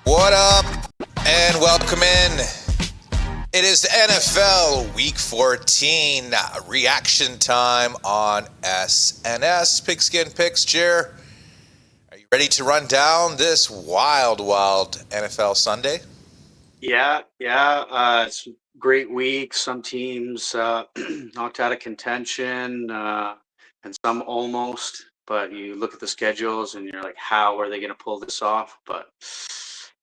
What up? And welcome in. It is the NFL Week 14 reaction time on SNS. Pigskin Picks, Jer. Are you ready to run down this wild NFL Sunday? Yeah. It's a great week. Some teams knocked out of contention, and some almost. But you look at the schedules and you're like, how are they going to pull this off? But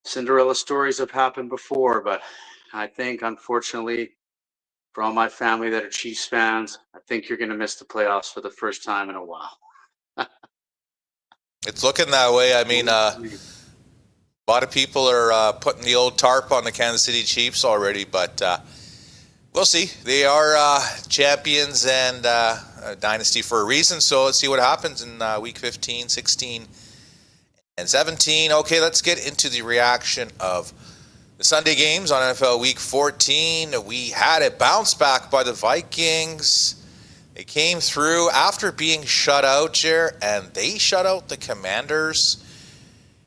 Cinderella stories have happened before. But I think, unfortunately, for all my family that are Chiefs fans, I think you're going to miss the playoffs for the first time in a while. It's looking that way. I mean, a lot of people are putting the old tarp on the Kansas City Chiefs already, but we'll see. They are champions and a dynasty for a reason, so let's see what happens in Week 15, 16, and 17. Okay, let's get into the reaction of the Sunday games on NFL Week 14. We had a bounce back by the Vikings. They came through after being shut out, Jer, and they shut out the Commanders.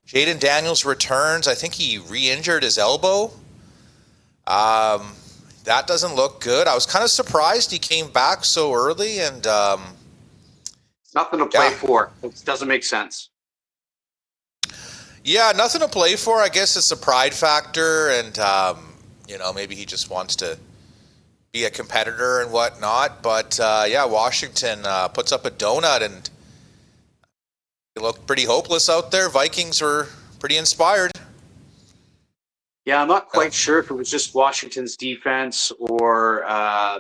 Jaden Daniels returns. I think he re-injured his elbow. That doesn't look good. I was kind of surprised he came back so early, and nothing to play for. It doesn't make sense. Yeah, nothing to play for. I guess it's a pride factor, and maybe he just wants to be a competitor and whatnot. But Washington puts up a donut, and it looked pretty hopeless out there. Vikings were pretty inspired. Yeah, I'm not quite sure if it was just Washington's defense or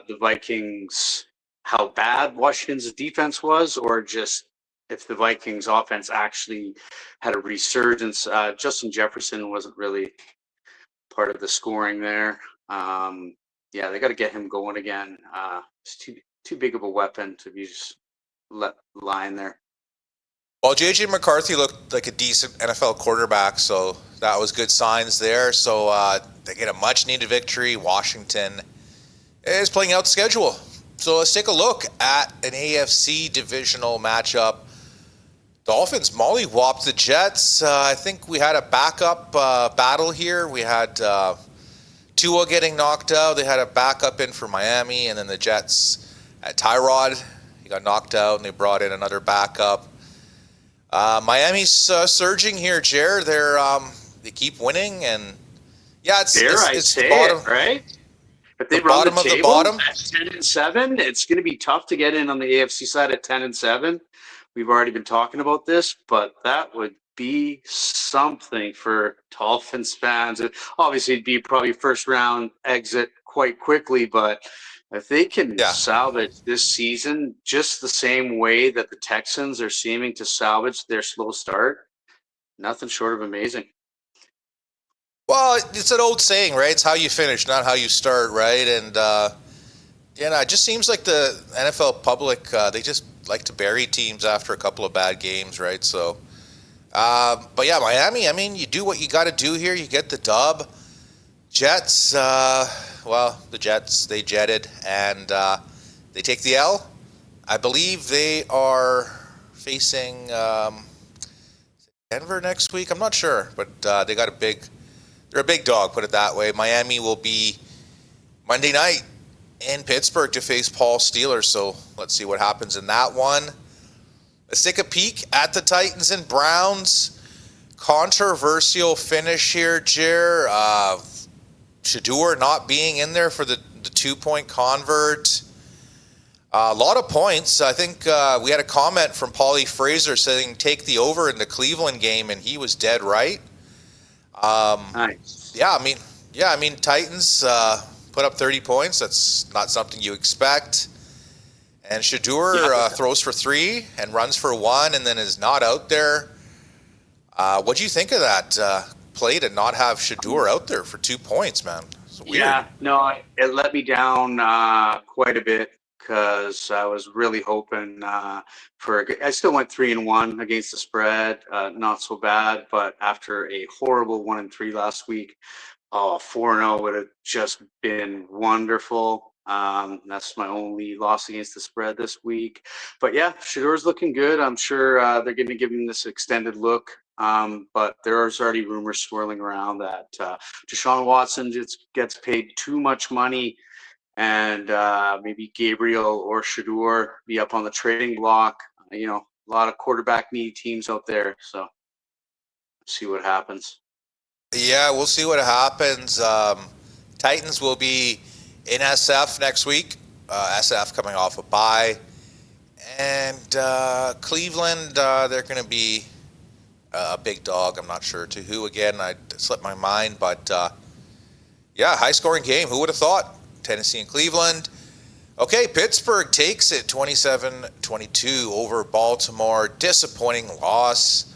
the Vikings, how bad Washington's defense was, or just if the Vikings offense actually had a resurgence. Justin Jefferson wasn't really part of the scoring there. They got to get him going again. It's too big of a weapon to be just let lying there. Well, J.J. McCarthy looked like a decent NFL quarterback, so that was good signs there. So they get a much-needed victory. Washington is playing out the schedule. So let's take a look at an AFC divisional matchup. Dolphins mollywopped the Jets. I think we had a backup battle here. We had Tua getting knocked out. They had a backup in for Miami, and then the Jets at Tyrod. He got knocked out, and they brought in another backup. Miami's surging here, Jer. They keep winning, and it's the bottom, right? If they run the table at 10-7, it's going to be tough to get in on the AFC side at 10-7. We've already been talking about this, but that would be something for Dolphins fans. Obviously, it'd be probably first round exit quite quickly, but if they can salvage this season just the same way that the Texans are seeming to salvage their slow start, nothing short of amazing. Well, it's an old saying, right? It's how you finish, not how you start, right? And it just seems like the NFL public, they just like to bury teams after a couple of bad games, right? So, Miami, I mean, you do what you got to do here. You get the dub. Jets, the Jets, they jetted, and they take the L. I believe they are facing Denver next week. I'm not sure, but they're a big dog, put it that way. Miami will be Monday night in Pittsburgh to face Paul Steelers, so let's see what happens in that one. Let's take a peek at the Titans and Browns. Controversial finish here, Jer. Shedeur not being in there for the 2-point convert. A lot of points. I think we had a comment from Paulie Fraser saying take the over in the Cleveland game, and he was dead right. Nice. I mean, Titans put up 30 points. That's not something you expect. And Shedeur throws for 3 and runs for 1 and then is not out there. What do you think of that play to not have Shedeur out there for 2 points, man? It's weird. Yeah, no, it let me down quite a bit because I was really hoping I still went 3-1 against the spread. Not so bad, but after a horrible 1-3 last week, 4-0 would have just been wonderful. That's my only loss against the spread this week. But yeah, Shador's looking good. I'm sure they're going to give him this extended look. But there's already rumors swirling around that Deshaun Watson just gets paid too much money, and maybe Gabriel or Shador be up on the trading block. A lot of quarterback needy teams out there. So see what happens. Yeah, we'll see what happens. Titans will be in SF next week. SF coming off a bye. And Cleveland, they're going to be a big dog. I'm not sure to who again. I slipped my mind. But yeah, high-scoring game. Who would have thought? Tennessee and Cleveland. Okay, Pittsburgh takes it 27-22 over Baltimore. Disappointing loss.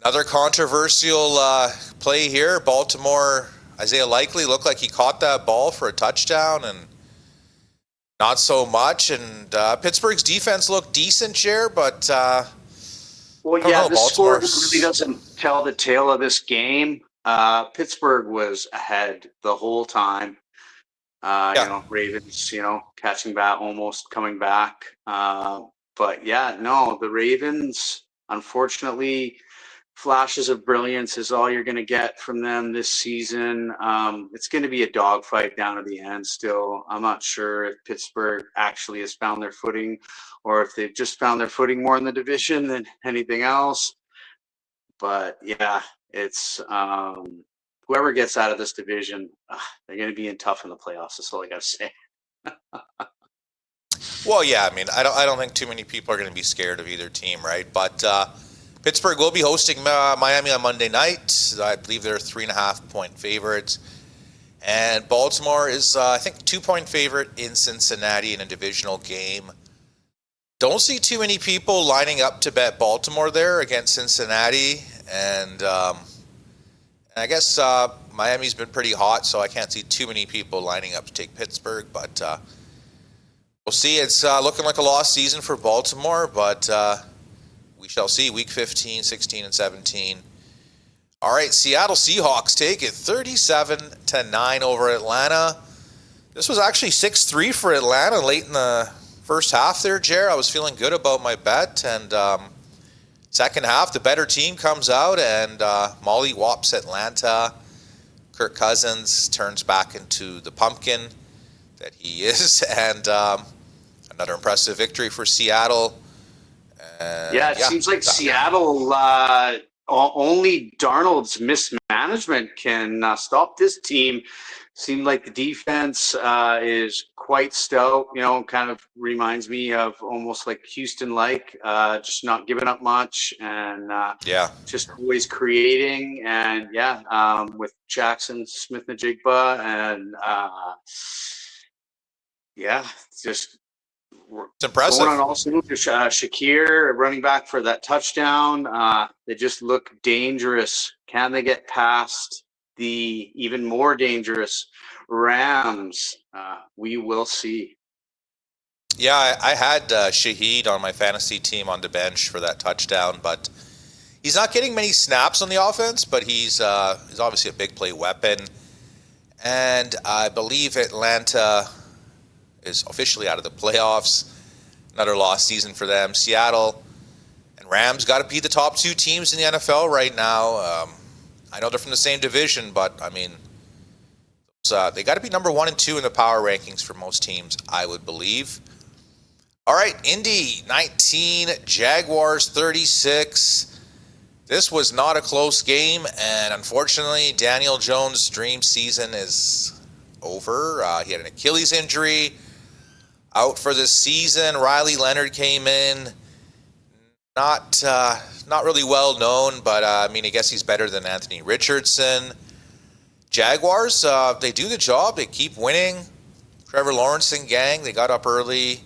Another controversial play here. Baltimore, Isaiah Likely looked like he caught that ball for a touchdown, and not so much. And Pittsburgh's defense looked decent, Jer, but well, yeah, the score really doesn't tell the tale of this game. Pittsburgh was ahead the whole time. Ravens, catching back, almost coming back. But yeah, no, the Ravens, unfortunately, flashes of brilliance is all you're going to get from them this season. It's going to be a dogfight down to the end still. I'm not sure if Pittsburgh actually has found their footing or if they've just found their footing more in the division than anything else. But yeah, it's whoever gets out of this division, they're going to be in tough in the playoffs. That's all I got to say. Well, yeah, I mean, I don't think too many people are going to be scared of either team, right? But Pittsburgh will be hosting Miami on Monday night. I believe they're 3.5-point favorites. And Baltimore is, I think, 2-point favorite in Cincinnati in a divisional game. Don't see too many people lining up to bet Baltimore there against Cincinnati. And I guess Miami's been pretty hot, so I can't see too many people lining up to take Pittsburgh. But we'll see. It's looking like a lost season for Baltimore, but we shall see. Week 15, 16, and 17. All right, Seattle Seahawks take it 37-9 over Atlanta. This was actually 6-3 for Atlanta late in the first half there, Jer. I was feeling good about my bet. And second half, the better team comes out and mollywops Atlanta. Kirk Cousins turns back into the pumpkin that he is. And another impressive victory for Seattle. It seems like Seattle, only Darnold's mismanagement can stop this team. Seemed like the defense is quite stout, kind of reminds me of almost like Houston-like, just not giving up much and just always creating. And with Jackson Smith-Njigba and just it's impressive. Going on also Shakir running back for that touchdown. They just look dangerous. Can they get past the even more dangerous Rams? We will see. Yeah, I had Shaheed on my fantasy team on the bench for that touchdown, but he's not getting many snaps on the offense, but he's obviously a big play weapon. And I believe Atlanta is officially out of the playoffs. Another lost season for them. Seattle and Rams got to be the top two teams in the NFL right now. I know they're from the same division, but I mean, they got to be number 1 and 2 in the power rankings for most teams, I would believe. All right, Indy 19, Jaguars 36. This was not a close game, and unfortunately, Daniel Jones' dream season is over. He had an Achilles injury. Out for this season. Riley Leonard came in. Not really well known, but I guess he's better than Anthony Richardson. Jaguars, they do the job. They keep winning. Trevor Lawrence and gang, they got up early.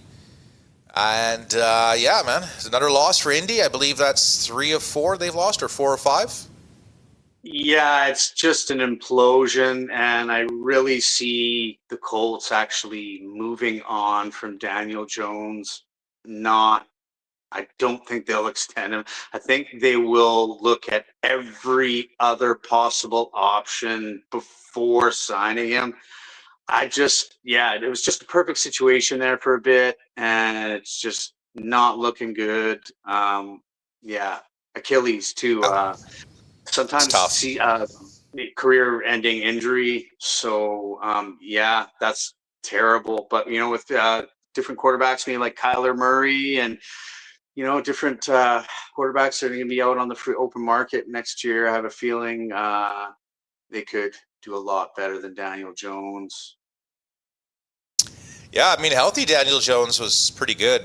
And it's another loss for Indy. I believe that's 3 of 4 they've lost, or 4 or 5. Yeah, it's just an implosion, and I really see the Colts actually moving on from Daniel Jones. I don't think they'll extend him. I think they will look at every other possible option before signing him. it was just a perfect situation there for a bit, and it's just not looking good. Achilles too. It's Sometimes tough. see career-ending injury. So that's terrible. But with different quarterbacks, maybe like Kyler Murray, and different quarterbacks that are going to be out on the free open market next year. I have a feeling they could do a lot better than Daniel Jones. Yeah, I mean, healthy Daniel Jones was pretty good.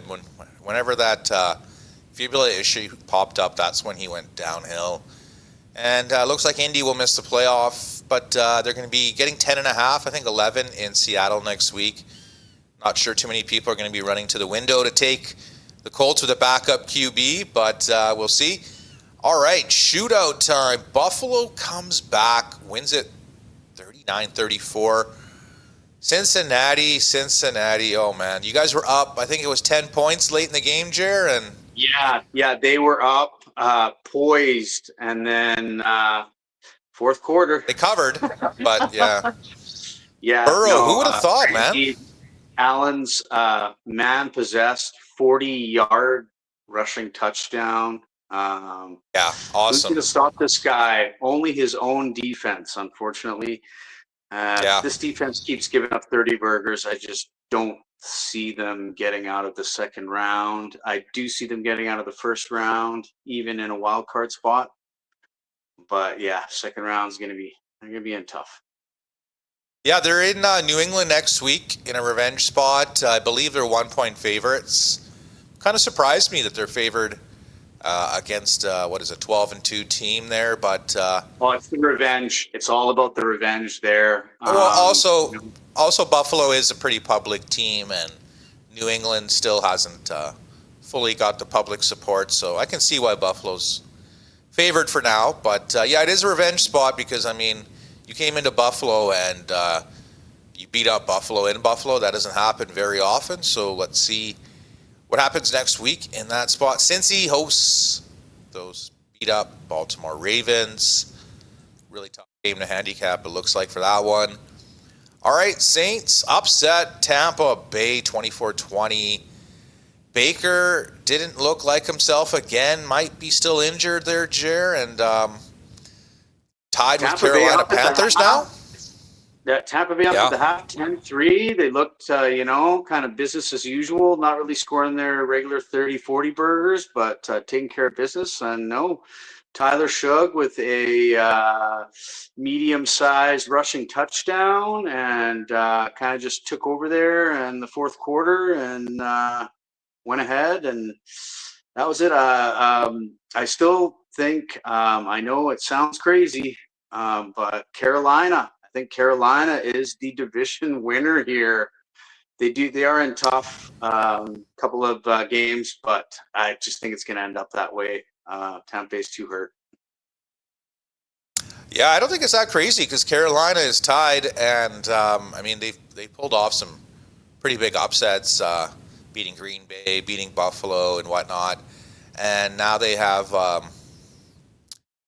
Whenever that fibula issue popped up, that's when he went downhill. And looks like Indy will miss the playoff, but they're going to be getting 10.5, I think 11 in Seattle next week. Not sure too many people are going to be running to the window to take the Colts with a backup QB, but we'll see. All right, shootout time. Buffalo comes back, wins it 39-34. Cincinnati. Oh, man. You guys were up, I think it was 10 points late in the game, Jer, and Yeah, they were up, poised, and then fourth quarter. they covered, but yeah. Yeah, Burrow, who would have thought, man? Allen's man-possessed 40-yard rushing touchdown. Yeah, awesome. Who's going to stop this guy? Only his own defense, unfortunately. This defense keeps giving up 30 burgers. I just don't see them getting out of the second round. I do see them getting out of the first round, even in a wild card spot. But yeah, second round is going to be in tough. Yeah, they're in New England next week in a revenge spot. I believe they're 1-point favorites. Kind of surprised me that they're favored against 12-2 team there, but it's the revenge. It's all about the revenge there. Also Buffalo is a pretty public team, and New England still hasn't fully got the public support, so I can see why Buffalo's favored for now. But it is a revenge spot because, I mean, you came into Buffalo and you beat up Buffalo in Buffalo. That doesn't happen very often, so let's see what happens next week in that spot. Cincy hosts those beat up Baltimore Ravens. Really tough game to handicap, it looks like, for that one. All right, Saints upset Tampa Bay 24-20. Baker didn't look like himself again. Might be still injured there, Jer, and tied with Carolina Panthers now. That Tampa Bay up at the half, 10-3. They looked, kind of business as usual, not really scoring their regular 30, 40 burgers, but taking care of business. And no, Tyler Shug with a medium-sized rushing touchdown and kind of just took over there in the fourth quarter and went ahead, and that was it. I still think, I know it sounds crazy, but Carolina, I think Carolina is the division winner here. They are in tough couple of games, but I just think it's going to end up that way. Tampa Bay's too hurt. Yeah, I don't think it's that crazy because Carolina is tied, and I mean they pulled off some pretty big upsets, beating Green Bay, beating Buffalo, and whatnot, and now they have, I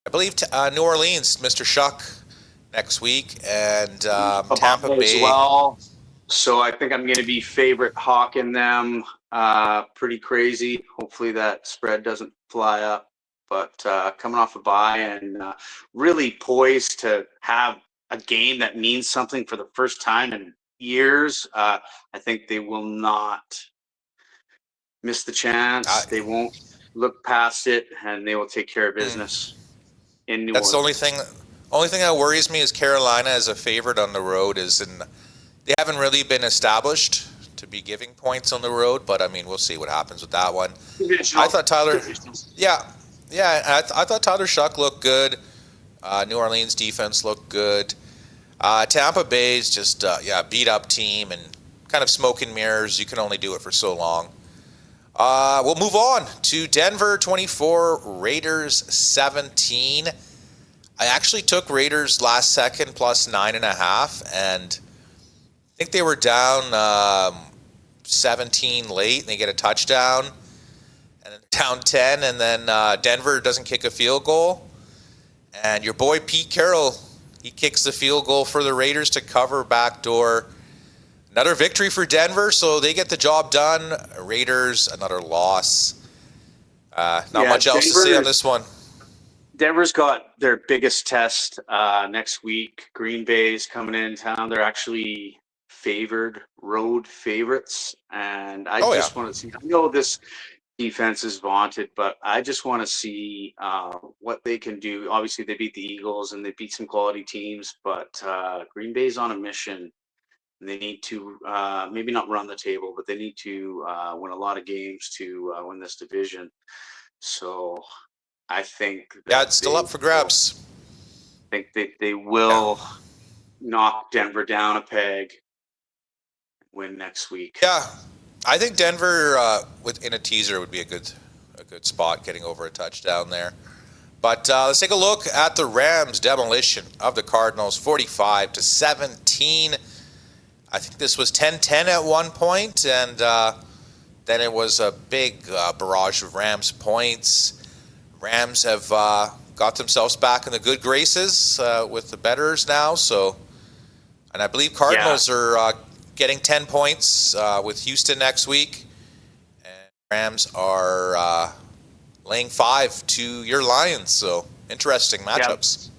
believe, New Orleans, Mr. Shuck, next week, and Tampa Bay as well. So I think I'm going to be favorite hawking them. Pretty crazy. Hopefully that spread doesn't fly up. But coming off a bye and really poised to have a game that means something for the first time in years, I think they will not miss the chance. They won't look past it, and they will take care of business in New Orleans. That's the only thing that worries me is Carolina as a favorite on the road they haven't really been established to be giving points on the road, but I mean, we'll see what happens with that one. I thought Tyler Shuck looked good. New Orleans defense looked good. Tampa Bay's just beat up team and kind of smoke and mirrors. You can only do it for so long. We'll move on to Denver 24, Raiders 17. I actually took Raiders last second plus 9.5, and I think they were down 17 late, and they get a touchdown, and then down 10, and then Denver doesn't kick a field goal, and your boy Pete Carroll, he kicks the field goal for the Raiders to cover backdoor Another victory for Denver, so they get the job done. Raiders, another loss. Not much else to say on this one. Denver's got their biggest test next week. Green Bay's coming in town. They're actually road favorites. And I just want to see, I know this defense is vaunted, but I just want to see what they can do. Obviously, they beat the Eagles and they beat some quality teams, but Green Bay's on a mission. And they need to maybe not run the table, but they need to win a lot of games to win this division. So I think it's still up for grabs. I think they will knock Denver down a peg, win next week. Yeah, I think Denver in a teaser would be a good spot, getting over a touchdown there. But let's take a look at the Rams' demolition of the Cardinals, 45-17. I think this was 10-10 at one point, and then it was a big barrage of Rams points. Rams have got themselves back in the good graces with the bettors now. So, and I believe Cardinals are getting 10 points with Houston next week. And Rams are laying 5 to your Lions. So, interesting matchups.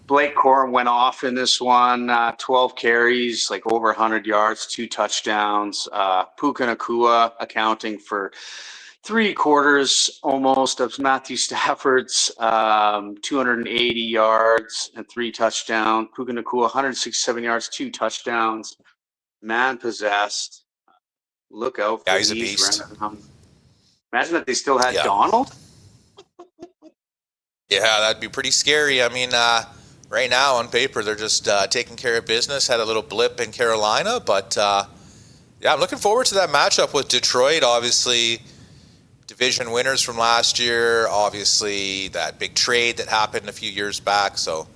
Blake Corum went off in this one, 12 carries, like over 100 yards, 2 touchdowns. Puka Nacua accounting for 3 quarters almost of Matthew Stafford's 280 yards and 3 touchdowns. Puka Nacua, 167 yards, 2 touchdowns. Man possessed. Look out for he's a beast. Imagine that they still had Donald. Yeah, that'd be pretty scary. I mean, right now on paper, they're just taking care of business. Had a little blip in Carolina, but I'm looking forward to that matchup with Detroit. Obviously, division winners from last year. Obviously, that big trade that happened a few years back. So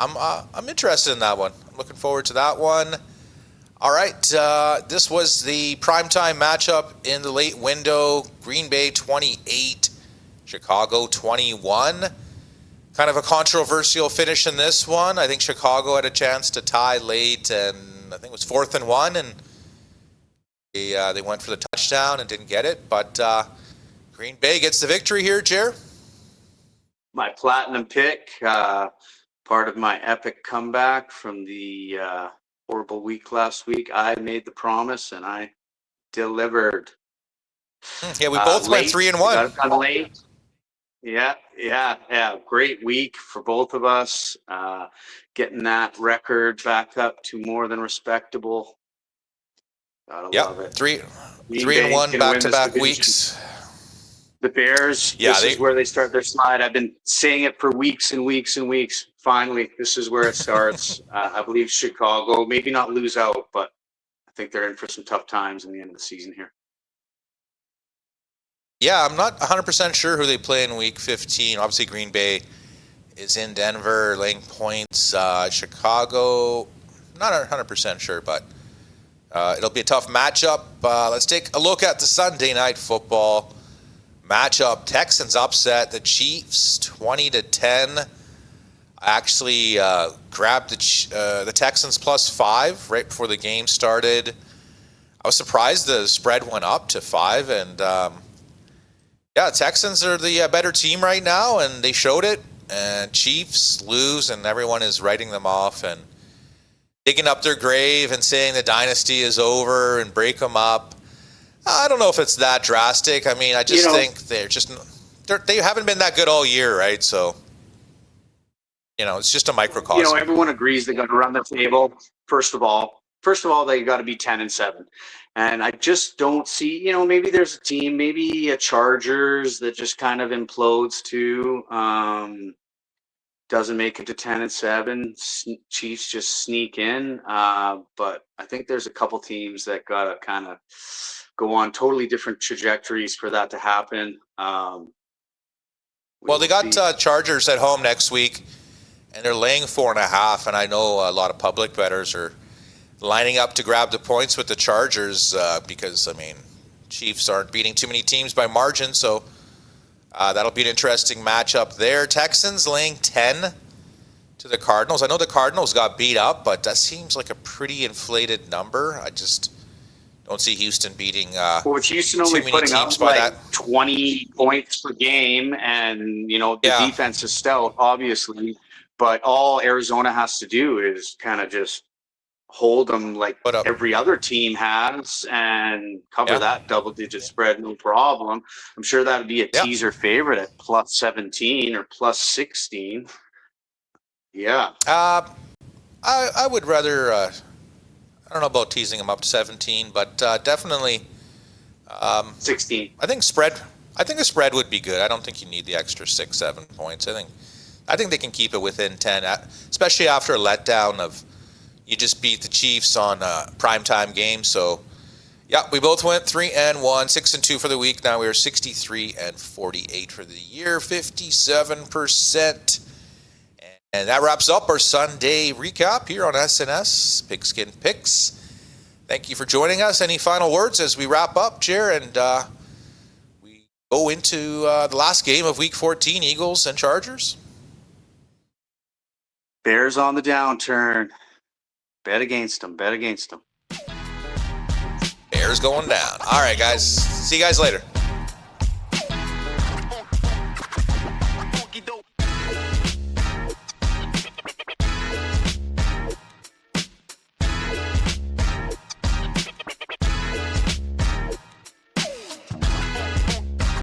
I'm interested in that one. I'm looking forward to that one. All right, this was the primetime matchup in the late window. Green Bay 28, Chicago 21. Kind of a controversial finish in this one. I think Chicago had a chance to tie late, and I think it was 4th and 1, and they went for the touchdown and didn't get it. But Green Bay gets the victory here, Jer. My platinum pick, part of my epic comeback from the horrible week last week. I made the promise and I delivered. Yeah, we both went 3 and 1. Got it done late. Yeah. Great week for both of us. Getting that record back up to more than respectable. Gotta love it. 3 and 1 back-to-back weeks. The Bears, this is where they start their slide. I've been saying it for weeks and weeks and weeks. Finally, this is where it starts. I believe Chicago, maybe not lose out, but I think they're in for some tough times in the end of the season here. Yeah, I'm not 100% sure who they play in Week 15. Obviously, Green Bay is in Denver, laying points. Chicago, not 100% sure, but it'll be a tough matchup. Let's take a look at the Sunday Night Football matchup. Texans upset the Chiefs 20-10. I actually grabbed the Texans +5 right before the game started. I was surprised the spread went up to 5, and Texans are the better team right now, and they showed it. And Chiefs lose, and everyone is writing them off and digging up their grave and saying the dynasty is over and break them up. I don't know if it's that drastic. I mean, I just think they haven't been that good all year, right? So, it's just a microcosm. Everyone agrees they got to run the table. First of all, they got to be 10-7. And I just don't see, maybe there's a team, maybe a Chargers that just kind of implodes too. Doesn't make it to 10-7. Chiefs just sneak in. But I think there's a couple teams that got to kind of go on totally different trajectories for that to happen. Well, they got Chargers at home next week, and they're laying 4.5. And I know a lot of public bettors are lining up to grab the points with the Chargers because, Chiefs aren't beating too many teams by margin. So that'll be an interesting matchup there. Texans laying 10 to the Cardinals. I know the Cardinals got beat up, but that seems like a pretty inflated number. I just don't see Houston beating well, with Houston only putting up like 20 points per game, and the defense is stout, obviously. But all Arizona has to do is kind of just hold them like every other team has and cover that double-digit spread, no problem. I'm sure that would be a teaser favorite at plus 17 or plus 16. Yeah. I would rather. I don't know about teasing them up to 17, but definitely 16. I think a spread would be good. I don't think you need the extra 6-7 points. I think they can keep it within 10, especially after a letdown of you just beat the Chiefs on a primetime game. So, yeah, we both went 3-1, 6-2 for the week. Now we are 63-48 for the year, 57%. And that wraps up our Sunday recap here on SNS Pigskin Picks. Thank you for joining us. Any final words as we wrap up, Jer, and we go into the last game of Week 14, Eagles and Chargers? Bears on the downturn. Bet against them. Bet against them. Bears going down. All right, guys. See you guys later.